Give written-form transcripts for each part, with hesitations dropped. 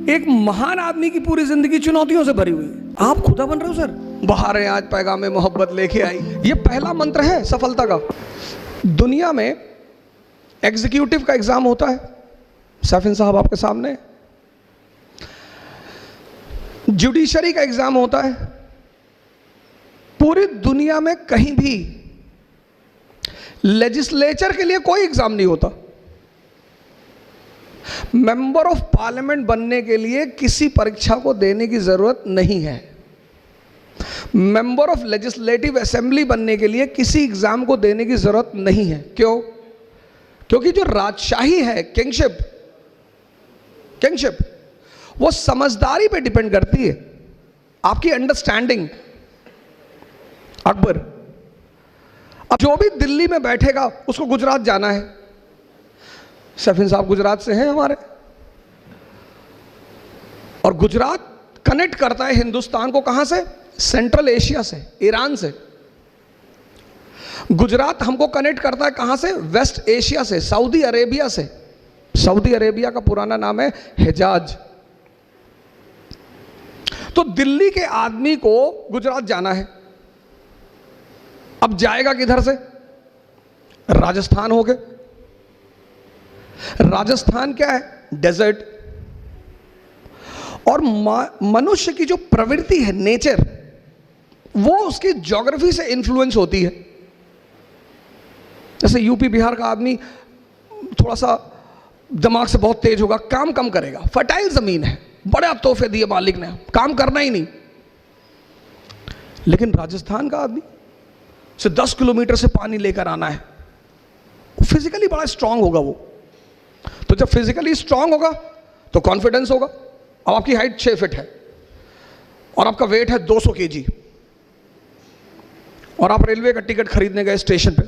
एक महान आदमी की पूरी जिंदगी चुनौतियों से भरी हुई है। आप खुदा बन रहे हो सर। बाहर है आज पैगाम में मोहब्बत लेके आई, ये पहला मंत्र है सफलता का। दुनिया में एग्जीक्यूटिव का एग्जाम होता है, सैफिन साहब आपके सामने। जुडिशरी का एग्जाम होता है। पूरी दुनिया में कहीं भी लेजिस्लेचर के लिए कोई एग्जाम नहीं होता। मेंबर ऑफ पार्लियामेंट बनने के लिए किसी परीक्षा को देने की जरूरत नहीं है। मेंबर ऑफ लेजिस्लेटिव असेंबली बनने के लिए किसी एग्जाम को देने की जरूरत नहीं है। क्यों? क्योंकि जो राजशाही है, किंगशिप वो समझदारी पे डिपेंड करती है, आपकी अंडरस्टैंडिंग। अकबर, अब जो भी दिल्ली में बैठेगा उसको गुजरात जाना है। सैफिन साहब गुजरात से हैं हमारे, और गुजरात कनेक्ट करता है हिंदुस्तान को कहां से? सेंट्रल एशिया से, ईरान से। गुजरात हमको कनेक्ट करता है कहां से? वेस्ट एशिया से, सऊदी अरेबिया से। सऊदी अरेबिया का पुराना नाम है हिजाज। तो दिल्ली के आदमी को गुजरात जाना है, अब जाएगा किधर से? राजस्थान होके। राजस्थान क्या है? डेजर्ट। और मनुष्य की जो प्रवृत्ति है, नेचर, वो उसकी ज्योग्राफी से इन्फ्लुएंस होती है। जैसे यूपी बिहार का आदमी थोड़ा सा दिमाग से बहुत तेज होगा, काम कम करेगा, फर्टाइल जमीन है, बड़े तोहफे दिए मालिक ने, काम करना ही नहीं। लेकिन राजस्थान का आदमी से 10 किलोमीटर से पानी लेकर आना है, फिजिकली बड़ा स्ट्रांग होगा वो। तो जब फिजिकली स्ट्रांग होगा तो कॉन्फिडेंस होगा। अब आपकी हाइट 6 फीट है और आपका वेट है 200 केजी, और आप रेलवे का टिकट खरीदने गए, स्टेशन पे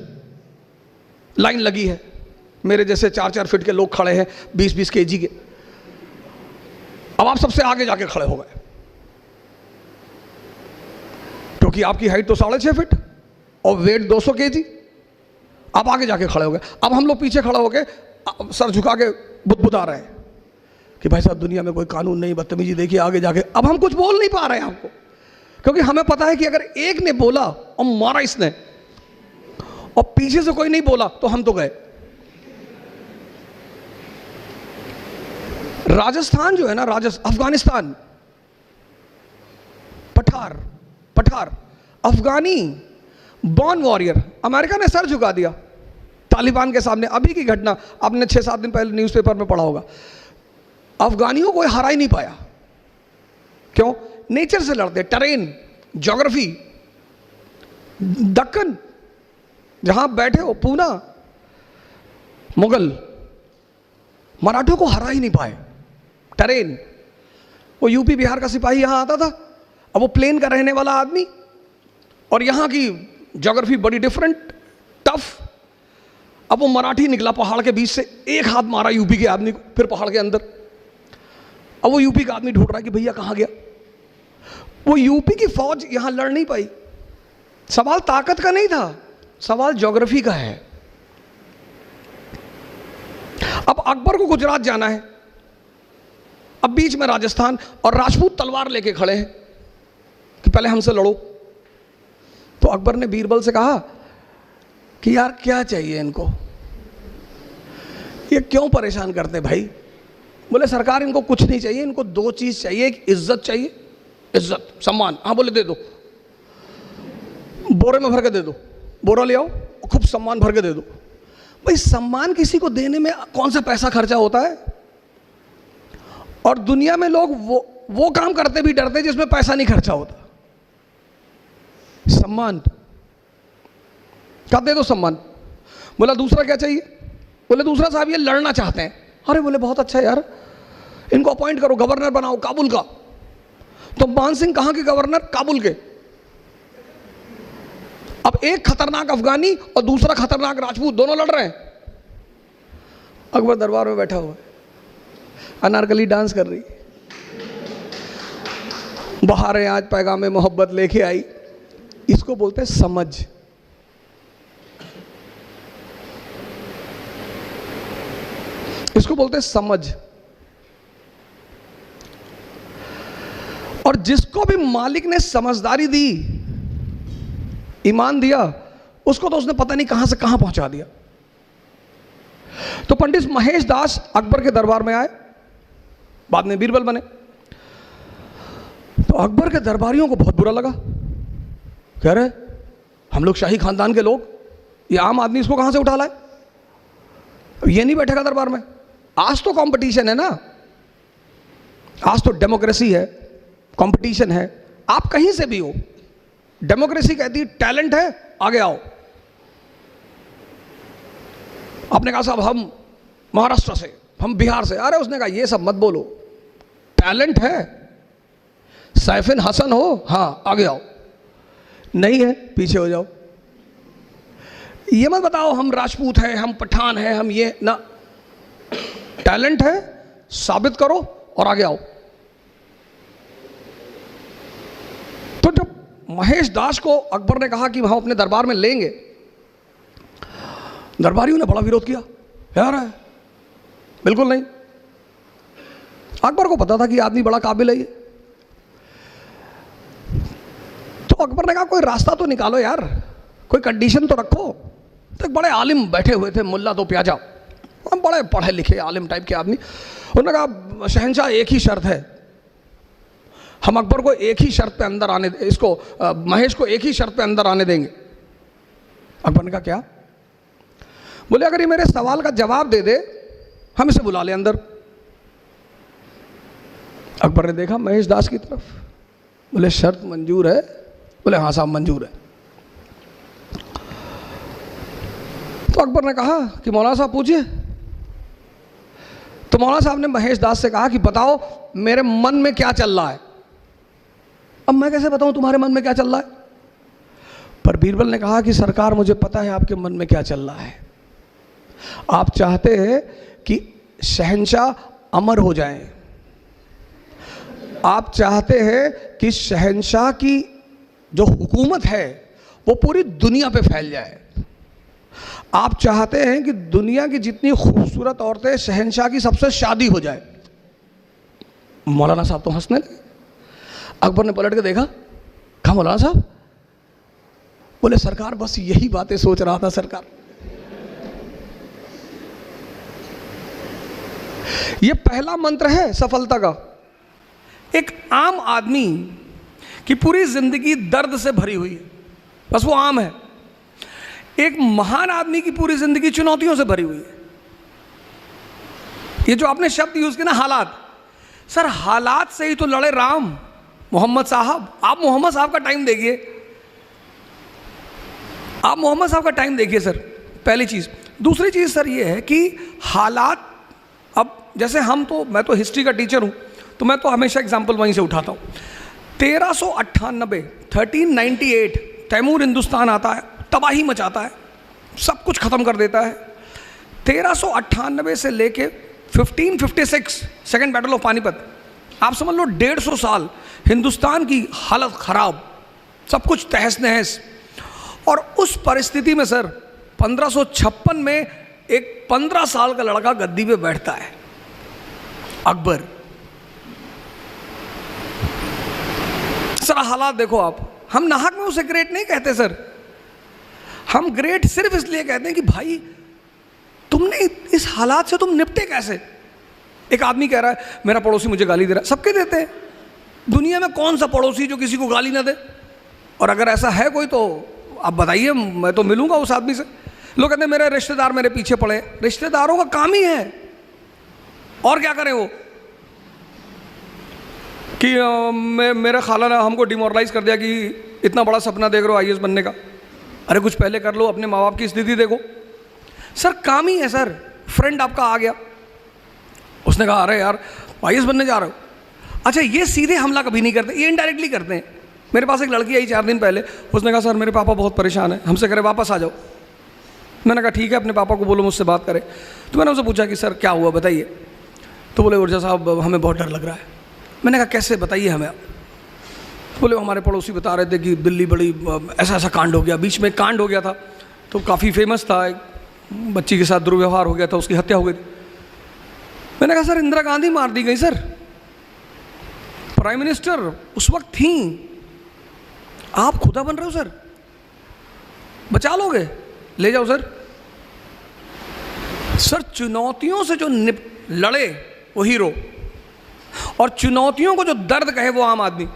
लाइन लगी है, मेरे जैसे 4-4 फीट के लोग खड़े हैं 20-20 केजी के। अब आप सबसे आगे जाके खड़े हो गए, क्योंकि आपकी हाइट तो 6.5 फीट और वेट 200 केजी। आप आगे जाके खड़े हो गए। अब हम लोग पीछे खड़े हो गए, सर झुका के बुदबुदा रहे हैं कि भाई साहब दुनिया में कोई कानून नहीं, बदतमीजी देखिए आगे जाके। अब हम कुछ बोल नहीं पा रहे हैं आपको, क्योंकि हमें पता है कि अगर एक ने बोला और मारा इसने और पीछे से कोई नहीं बोला तो हम तो गए। राजस्थान जो है ना, अफगानिस्तान, पठार अफगानी बॉर्न वॉरियर, अमेरिका ने सर झुका दिया तालिबान के सामने। अभी की घटना आपने 6-7 दिन पहले न्यूज़पेपर में पढ़ा होगा। अफगानियों को हरा ही नहीं पाया। क्यों? नेचर से लड़ते, टेरेन, ज्योग्राफी। दक्कन जहां बैठे हो, पूना, मुगल, मराठों को हरा ही नहीं पाए, टेरेन। वो यूपी बिहार का सिपाही यहां आता था, अब वो प्लेन का रहने वाला आदमी, और यहां की ज्योग्राफी बड़ी डिफरेंट, टफ। अब वो मराठी निकला पहाड़ के बीच से, एक हाथ मारा यूपी के आदमी को, फिर पहाड़ के अंदर। अब वो यूपी का आदमी ढूंढ रहा है कि भैया कहां गया। वो यूपी की फौज यहां लड़ नहीं पाई। सवाल ताकत का नहीं था, सवाल ज्योग्राफी का है। अब अकबर को गुजरात जाना है, अब बीच में राजस्थान, और राजपूत तलवार लेके खड़े हैं कि पहले हमसे लड़ो। तो अकबर ने बीरबल से कहा कि यार क्या चाहिए इनको, ये क्यों परेशान करते हैं भाई? बोले सरकार इनको कुछ नहीं चाहिए, इनको 2 चीज चाहिए। एक इज्जत चाहिए, इज्जत, सम्मान। हाँ बोले दे दो, बोरे में भर के दे दो, बोरा ले आओ, खूब सम्मान भर के दे दो। भाई सम्मान किसी को देने में कौन सा पैसा खर्चा होता है? और दुनिया में लोग वो काम करते भी डरते जिसमें पैसा नहीं खर्चा होता। सम्मान क्या? दे दो सम्मान। बोला दूसरा क्या चाहिए? बोले दूसरा साहब ये लड़ना चाहते हैं। अरे बोले बहुत अच्छा यार, इनको अपॉइंट करो, गवर्नर बनाओ काबुल का। तो मान सिंह कहां के गवर्नर? काबुल के। अब एक खतरनाक अफगानी और दूसरा खतरनाक राजपूत, दोनों लड़ रहे हैं। अकबर दरबार में बैठा हुआ है, अनारकली डांस कर रही, बाहर है आज पैगाम में मोहब्बत लेके आई। इसको बोलते हैं समझ। इसको बोलते हैं समझ। और जिसको भी मालिक ने समझदारी दी, ईमान दिया, उसको तो उसने पता नहीं कहां से कहां पहुंचा दिया। तो पंडित महेश दास अकबर के दरबार में आए, बाद में बीरबल बने। तो अकबर के दरबारियों को बहुत बुरा लगा, कह रहे हम लोग शाही खानदान के लोग, ये आम आदमी इसको कहां से उठा लाए, ये नहीं बैठेगा दरबार में। आज तो कंपटीशन है ना, आज तो डेमोक्रेसी है, कंपटीशन है, आप कहीं से भी हो, डेमोक्रेसी कहती है टैलेंट है आगे आओ। आपने कहा साहब हम महाराष्ट्र से, हम बिहार से, अरे उसने कहा ये सब मत बोलो, टैलेंट है, सैफिन हसन हो, हाँ आगे आओ, नहीं है पीछे हो जाओ। ये मत बताओ हम राजपूत हैं, हम पठान हैं, हम ये ना, टैलेंट है साबित करो और आगे आओ। तो जब महेश दास को अकबर ने कहा कि हम अपने दरबार में लेंगे, दरबारियों ने बड़ा विरोध किया, यार है बिल्कुल नहीं। अकबर को पता था कि आदमी बड़ा काबिल है ये, तो अकबर ने कहा कोई रास्ता तो निकालो यार, कोई कंडीशन तो रखो। तो एक बड़े आलिम बैठे हुए थे, मुल्ला दो प्याजा, हम बड़े पढ़े लिखे आलिम टाइप के आदमी, उन्होंने कहा शहंशाह एक ही शर्त है, हम अकबर को एक ही शर्त पे अंदर आने, इसको महेश को एक ही शर्त पे अंदर आने देंगे। अकबर ने कहा क्या? बोले अगर ये मेरे सवाल का जवाब दे दे हम इसे बुला ले अंदर। अकबर ने देखा महेश दास की तरफ, बोले शर्त मंजूर है? बोले हाँ साहब मंजूर है। तो अकबर ने कहा कि मौलाना साहब पूछिए। तो मौलाना साहब ने महेश दास से कहा कि बताओ मेरे मन में क्या चल रहा है। अब मैं कैसे बताऊं तुम्हारे मन में क्या चल रहा है? पर बीरबल ने कहा कि सरकार मुझे पता है आपके मन में क्या चल रहा है, आप चाहते हैं कि शहंशाह अमर हो जाएं, आप चाहते हैं कि शहंशाह की जो हुकूमत है वो पूरी दुनिया पे फैल जाए, आप चाहते हैं कि दुनिया की जितनी खूबसूरत औरतें शहंशाह की सबसे शादी हो जाए। मौलाना साहब तो हंसने लगे। अकबर ने पलट के देखा, कहा मौलाना साहब? बोले सरकार बस यही बातें सोच रहा था सरकार। ये पहला मंत्र है सफलता का। एक आम आदमी की पूरी जिंदगी दर्द से भरी हुई है, बस वो आम है। एक महान आदमी की पूरी जिंदगी चुनौतियों से भरी हुई है। ये जो आपने शब्द यूज किया ना हालात, सर हालात से ही तो लड़े राम। मोहम्मद साहब, आप मोहम्मद साहब का टाइम देखिए, आप मोहम्मद साहब का टाइम देखिए सर, पहली चीज। दूसरी चीज सर ये है कि हालात, अब जैसे हम तो, मैं तो हिस्ट्री का टीचर हूं तो मैं तो हमेशा एग्जाम्पल वहीं से उठाता हूं। 1398 तैमूर हिंदुस्तान आता है, तबाही मचाता है, सब कुछ खत्म कर देता है। 1398 से लेके 1556 सेकेंड बैटल ऑफ पानीपत, आप समझ लो 150 साल हिंदुस्तान की हालत खराब, सब कुछ तहस नहस। और उस परिस्थिति में सर 1556 में एक 15 साल का लड़का गद्दी पे बैठता है, अकबर। सर हालात देखो आप, हम नाहक में उसे ग्रेट नहीं कहते सर, हम ग्रेट सिर्फ इसलिए कहते हैं कि भाई तुमने इस हालात से तुम निपटे कैसे। एक आदमी कह रहा है मेरा पड़ोसी मुझे गाली दे रहा है, सबके देते हैं, दुनिया में कौन सा पड़ोसी जो किसी को गाली ना दे? और अगर ऐसा है कोई तो आप बताइए, मैं तो मिलूंगा उस आदमी से। लोग कहते हैं मेरे रिश्तेदार मेरे पीछे पड़े, रिश्तेदारों का काम ही है, और क्या करें वो कि मेरे खाला ने हमको डिमोरलाइज कर दिया कि इतना बड़ा सपना देख रहे हो आईएएस बनने का, अरे कुछ पहले कर लो, अपने माँ बाप की स्थिति देखो। सर काम ही है सर। फ्रेंड आपका आ गया, उसने कहा अरे यार आईएएस बनने जा रहे हो, अच्छा ये सीधे हमला कभी नहीं करते, ये इनडायरेक्टली करते हैं। मेरे पास एक लड़की आई 4 दिन पहले, उसने कहा सर मेरे पापा बहुत परेशान है, हमसे करे वापस आ जाओ। मैंने कहा ठीक है, अपने पापा को बोलो मुझसे बात करें। तो मैंने उनसे पूछा कि सर क्या हुआ बताइए। तो बोले ऊर्जा साहब हमें बहुत डर लग रहा है। मैंने कहा कैसे बताइए हमें आप। बोले हमारे पड़ोसी बता रहे थे कि दिल्ली बड़ी ऐसा ऐसा कांड हो गया, बीच में कांड हो गया था तो काफ़ी फेमस था, एक बच्ची के साथ दुर्व्यवहार हो गया था, उसकी हत्या हो गई थी। मैंने कहा सर इंदिरा गांधी मार दी गई सर, प्राइम मिनिस्टर उस वक्त थी, आप खुदा बन रहे हो सर, बचा लोगे, ले जाओ सर। सर चुनौतियों से जो लड़े वो हीरो, और चुनौतियों को जो दर्द कहे वो आम आदमी।